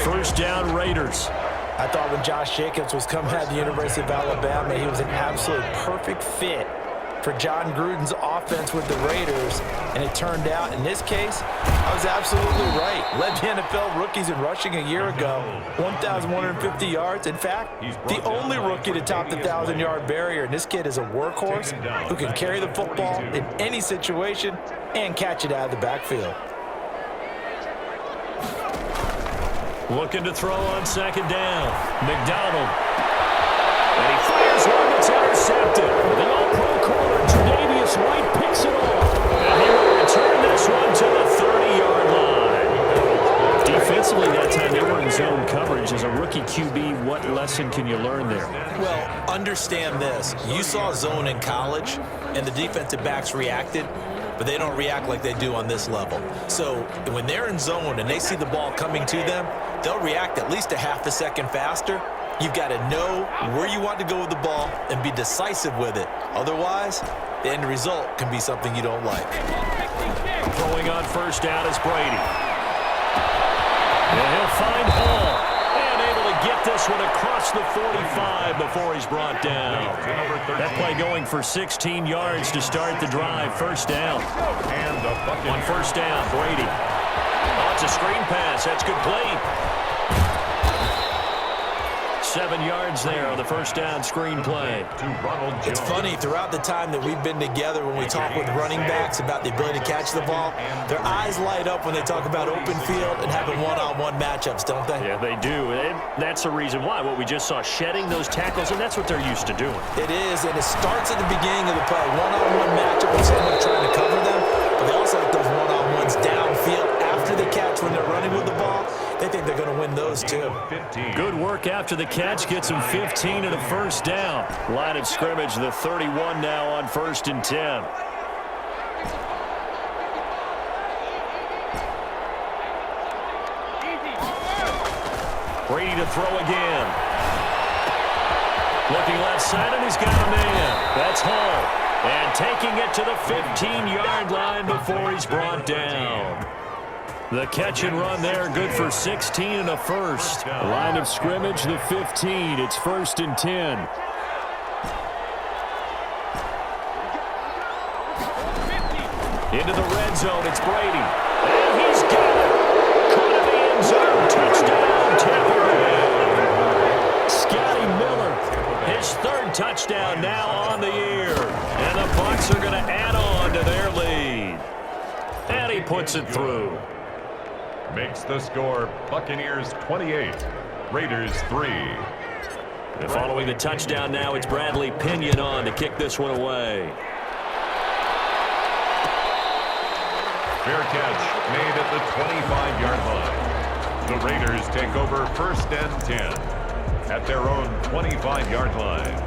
First down, Raiders. I thought when Josh Jacobs was coming out of the University of Alabama, he was an absolute perfect fit for John Gruden's offense with the Raiders, and it turned out, in this case, I was absolutely right. Led the NFL rookies in rushing a year ago, 1,150 yards. In fact, the only rookie to top the 1,000-yard barrier, and this kid is a workhorse who can carry the football in any situation and catch it out of the backfield. Looking to throw on second down. McDonald. And he fires one that's intercepted. The all-pro corner, Tre'Davious White, picks it off. And he will return this one to the 30-yard line. Defensively that time, they were in zone coverage. As a rookie QB, what lesson can you learn there? Well, understand this. You saw zone in college, and the defensive backs reacted, but they don't react like they do on this level. So when they're in zone and they see the ball coming to them, they'll react at least a half a second faster. You've got to know where you want to go with the ball and be decisive with it. Otherwise, the end result can be something you don't like. Throwing on first down is Brady. And he'll find Hall. And able to get this one across the 45 before he's brought down. That play going for 16 yards to start the drive. First down. On first down, Brady. Oh, it's a screen pass. That's good play. 7 yards there on the first down screen play. It's funny, throughout the time that we've been together, when we talk with running backs about the ability to catch the ball, their eyes light up when they talk about open field and having one-on-one matchups, don't they? Yeah, they do. And that's the reason why. What we just saw, shedding those tackles, and that's what they're used to doing. It is, and it starts at the beginning of the play. One-on-one matchup with someone trying to cover them, but they also like those one-on-ones downfield after the catch when they're running with the ball. They think they're going to win those, too. Good work after the catch. Gets him 15 and a first down. Line of scrimmage, the 31 now on 1st and 10. Brady to throw again. Looking left side, and he's got a man. That's Hall. And taking it to the 15-yard line before he's brought down. The catch and run there, good for 16 and a first. Line of scrimmage, the 15. It's 1st and 10. Into the red zone, it's Brady. And he's got it. Caught in the end zone. Touchdown, Tampa Bay. Scotty Miller, his 3rd touchdown now on the year. And the Bucs are going to add on to their lead. And he puts it through. Makes the score Buccaneers 28, Raiders 3. And following the touchdown now, it's Bradley Pinion on to kick this one away. Fair catch made at the 25-yard line. The Raiders take over 1st and 10 at their own 25-yard line.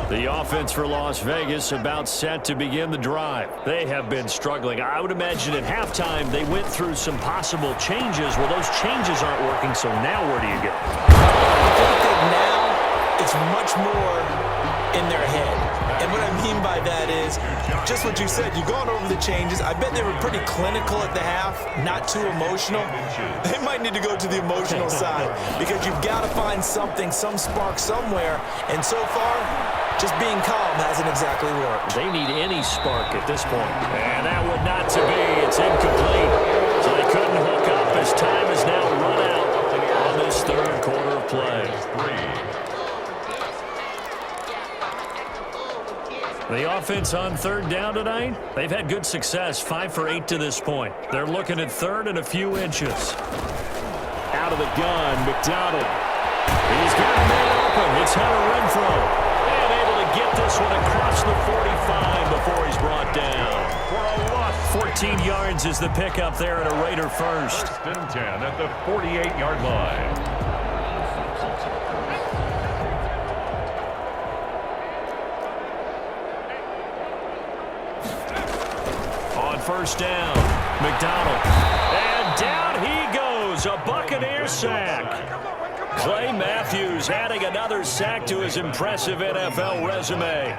The offense for Las Vegas about set to begin the drive. They have been struggling. I would imagine at halftime they went through some possible changes. Well, those changes aren't working, so now where do you go? I think that now it's much more in their head. And what I mean by that is just what you said. You've gone over the changes. I bet they were pretty clinical at the half, not too emotional. They might need to go to the emotional side because you've got to find something, some spark somewhere. And so far, just being calm hasn't exactly worked. They need any spark at this point. And that would not to be. It's incomplete. So they couldn't hook up as time is now run out on this 3rd quarter of play. The offense on 3rd down tonight, they've had good success, 5 for 8 to this point. They're looking at 3rd and a few inches. Out of the gun, McDonald. He's got a man open. It's Hunter Renfrow. And able to get this one across the 45 before he's brought down. For a loss. 14 yards is the pickup there at a Raider first. 1st and 10 at the 48-yard line. First down, McDonald. And down he goes, a Buccaneer sack. Clay Matthews adding another sack to his impressive NFL resume.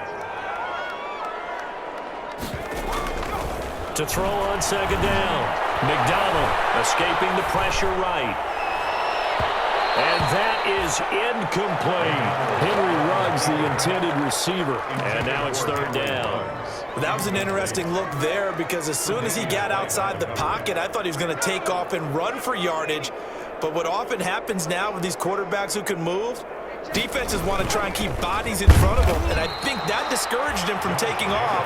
To throw on second down. McDonald escaping the pressure right. And that is incomplete. Henry Ruggs, the intended receiver. And now it's third down. That was an interesting look there because as soon as he got outside the pocket, I thought he was going to take off and run for yardage. But what often happens now with these quarterbacks who can move, defenses want to try and keep bodies in front of them, and I think that discouraged him from taking off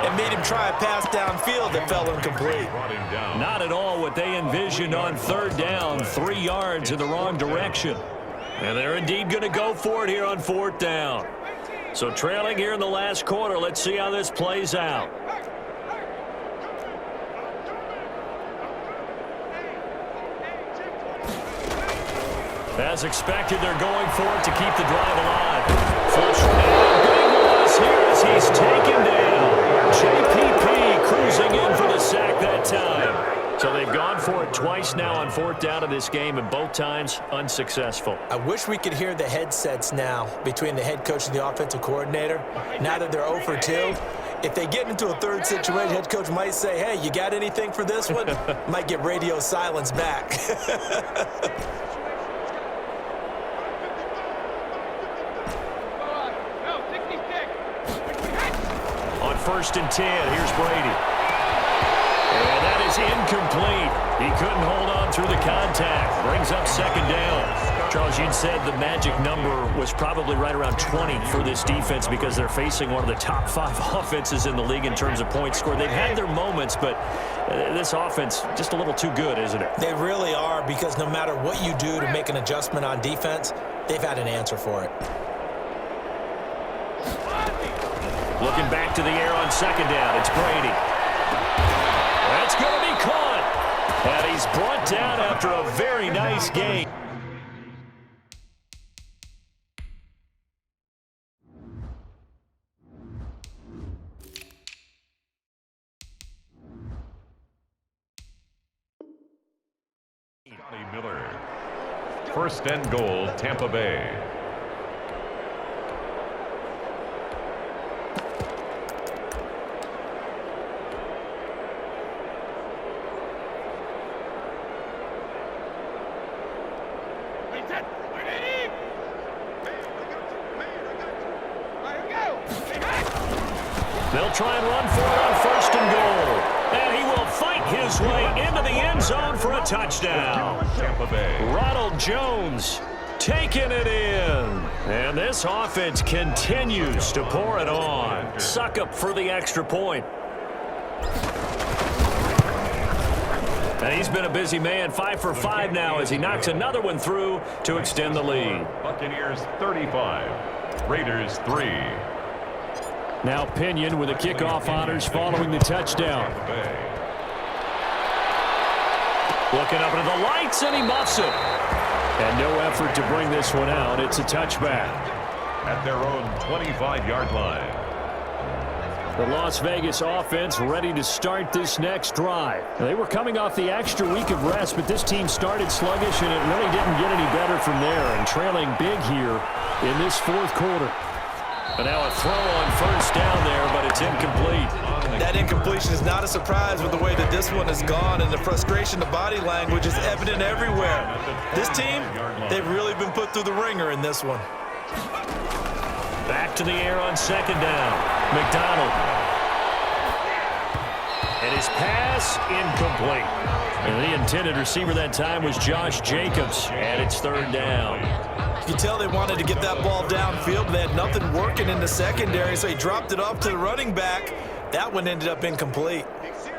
and made him try a pass downfield that fell incomplete. Not at all what they envisioned on third down, 3 yards in the wrong direction. And they're indeed going to go for it here on fourth down. So trailing here in the last quarter, let's see how this plays out. As expected, they're going for it to keep the drive alive. First down, big loss here as he's taken down. JPP cruising in for the sack that time. So they've gone for it twice now on fourth down of this game, and both times unsuccessful. I wish we could hear the headsets now between the head coach and the offensive coordinator. Now that they're 0 for 2, if they get into a third situation, head coach might say, hey, you got anything for this one? Might get radio silence back. First and 10, here's Brady. And that is incomplete. He couldn't hold on through the contact. Brings up second down. Charles, you said the magic number was probably right around 20 for this defense because they're facing one of the top 5 offenses in the league in terms of points scored. They've had their moments, but this offense just a little too good, isn't it? They really are, because no matter what you do to make an adjustment on defense, they've had an answer for it. Looking back to the air on second down. It's Brady. That's going to be caught. And he's brought down after a very nice game. Miller. First and goal, Tampa Bay. They'll try and run for it on first and goal. And he will fight his way into the end zone for a touchdown. Ronald Jones taking it in. And this offense continues to pour it on. Suck up for the extra point. And he's been a busy man, 5 for 5 now as he knocks another one through to extend the lead. Buccaneers 35, Raiders 3. Now Pinion with the kickoff honors following the touchdown. Looking up into the lights, and he muffs it. And no effort to bring this one out. It's a touchback. At their own 25-yard line. The Las Vegas offense ready to start this next drive. They were coming off the extra week of rest, but this team started sluggish, and it really didn't get any better from there, and trailing big here in this fourth quarter. And now a throw on first down there, but it's incomplete. That incompletion is not a surprise with the way that this one has gone, and the frustration, the body language is evident everywhere. This team, they've really been put through the ringer in this one. Back to the air on second down. McDonald. And his pass incomplete. And the intended receiver that time was Josh Jacobs, and it's third down. You can tell they wanted to get that ball downfield, but they had nothing working in the secondary, so he dropped it off to the running back. That one ended up incomplete.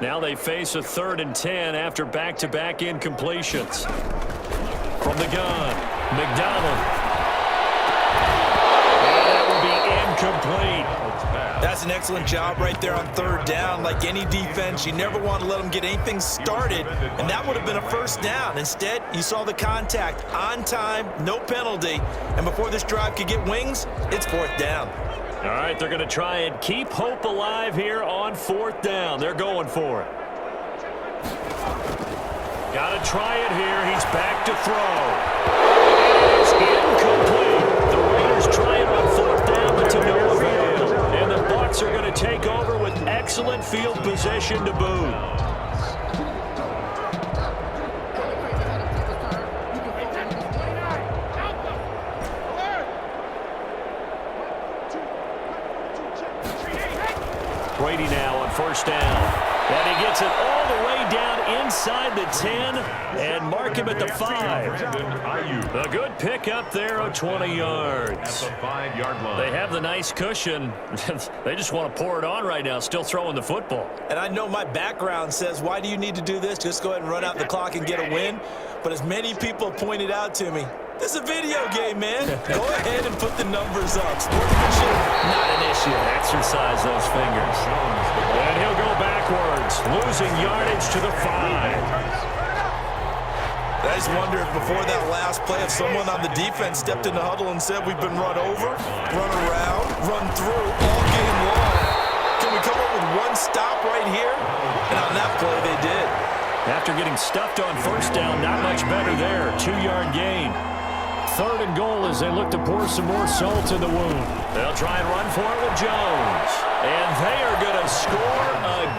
Now they face a 3rd and 10 after back-to-back incompletions. From the gun, McDonald. And that will be incomplete. That's an excellent job right there on third down. Like any defense, you never want to let them get anything started, and that would have been a first down. Instead, you saw the contact on time, no penalty, and before this drive could get wings, it's fourth down. All right, they're going to try and keep hope alive here on fourth down. They're going for it. Got to try it here. He's back to throw. It's incomplete. The Raiders try it on fourth down, but to no avail. And the Bucs offense are going to take over with excellent field position to boot. Brady now on first down. And he gets it all the way down inside the 10 and mark him at the 5. A good pick up there of 20 yards. At the 5-yard line. They have the nice cushion. They just want to pour it on right now, still throwing the football. And I know my background says, why do you need to do this? Just go ahead and run out the clock and get a win. But as many people pointed out to me, this is a video game, man. Go ahead and put the numbers up. Sportsmanship, not an issue. Exercise those fingers. And he'll go backwards, losing yardage to the 5. I just wonder if before that last play, if someone on the defense stepped in the huddle and said, we've been run over, run around, run through all game long. Can we come up with one stop right here? And on that play, they did. After getting stuffed on first down, not much better there. 2-yard gain. 3rd and goal as they look to pour some more salt in the wound. They'll try and run for it with Jones. And they are going to score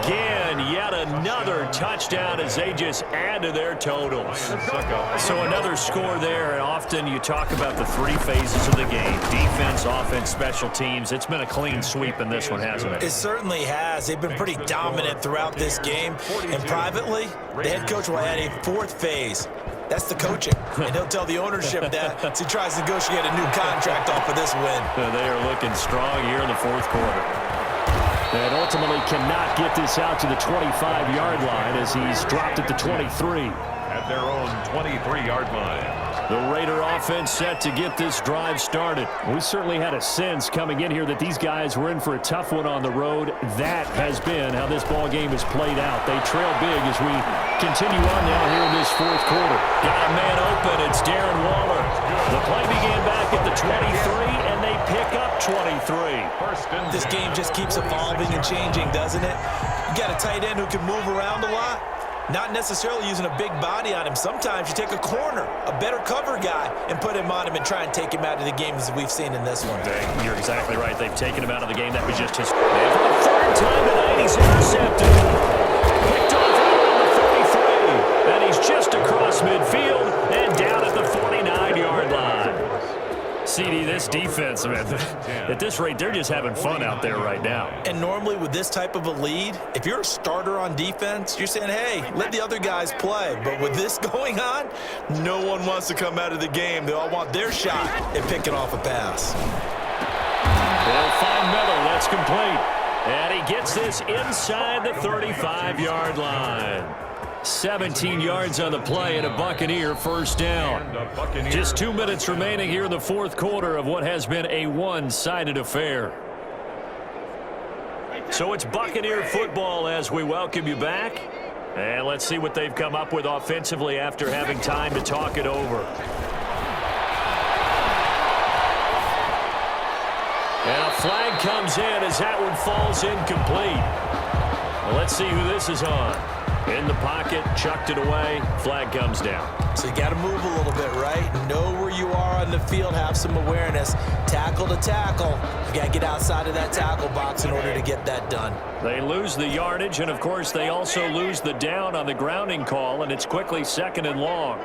again. Yet another touchdown as they just add to their totals. So another score there. And often you talk about the 3 phases of the game. Defense, offense, special teams. It's been a clean sweep in this one, hasn't it? It certainly has. They've been pretty dominant throughout this game. And privately, the head coach will add a 4th phase. That's the coaching. And he'll tell the ownership that as he tries to negotiate a new contract off of this win. They are looking strong here in the 4th quarter. And ultimately cannot get this out to the 25-yard line as he's dropped at the 23. At their own 23-yard line. The Raider offense set to get this drive started. We certainly had a sense coming in here that these guys were in for a tough one on the road. That has been how this ball game has played out. They trail big as we continue on now here in this 4th quarter. Got a man open. It's Darren Waller. The play began back at the 23, and they pick up 23. This game just keeps evolving and changing, doesn't it? You got a tight end who can move around a lot. Not necessarily using a big body on him. Sometimes you take a corner, a better cover guy, and put him on him and try and take him out of the game as we've seen in this one. You're exactly right. They've taken him out of the game. That was just his... And for the 3rd time tonight, he's intercepted. Picked off around the 33. And he's just across midfield and down at the 49-yard line. CD, this defense, man, at this rate, they're just having fun out there right now. And normally with this type of a lead, if you're a starter on defense, you're saying, hey, let the other guys play. But with this going on, no one wants to come out of the game. They all want their shot at picking off a pass. They'll find Miller. That's complete. And he gets this inside the 35-yard line. 17 yards on the play and a Buccaneer first down. Just 2 minutes remaining here in the 4th quarter of what has been a one-sided affair. So it's Buccaneer football as we welcome you back. And let's see what they've come up with offensively after having time to talk it over. And a flag comes in as that one falls incomplete. Well, let's see who this is on. In the pocket, chucked it away, flag comes down. So you got to move a little bit, right? Know where you are on the field, have some awareness. Tackle to tackle. You got to get outside of that tackle box in order to get that done. They lose the yardage, and of course they also lose the down on the grounding call, and it's quickly 2nd and long.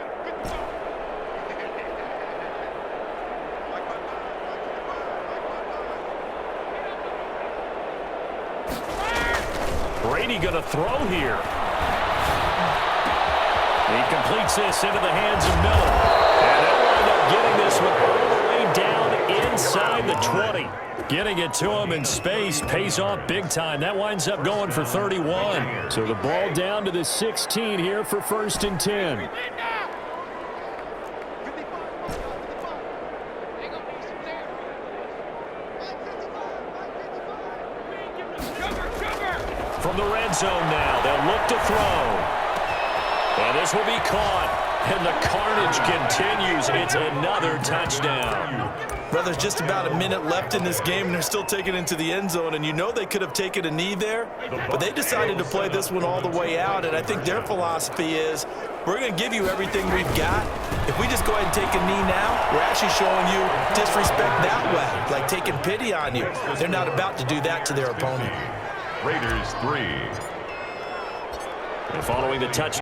Brady going to throw here. He completes this into the hands of Miller. And they'll wind up getting this one all the way down inside the 20. Getting it to him in space pays off big time. That winds up going for 31. So the ball down to the 16 here for 1st and 10. From the red zone now, they'll look to throw. And this will be caught. And the carnage continues. It's another touchdown. Well, there's just about a minute left in this game, and they're still taking it into the end zone. And you know they could have taken a knee there, but they decided to play this one all the way out. And I think their philosophy is, we're going to give you everything we've got. If we just go ahead and take a knee now, we're actually showing you disrespect that way, like taking pity on you. They're not about to do that to their opponent. Raiders 3. And following the touchdown.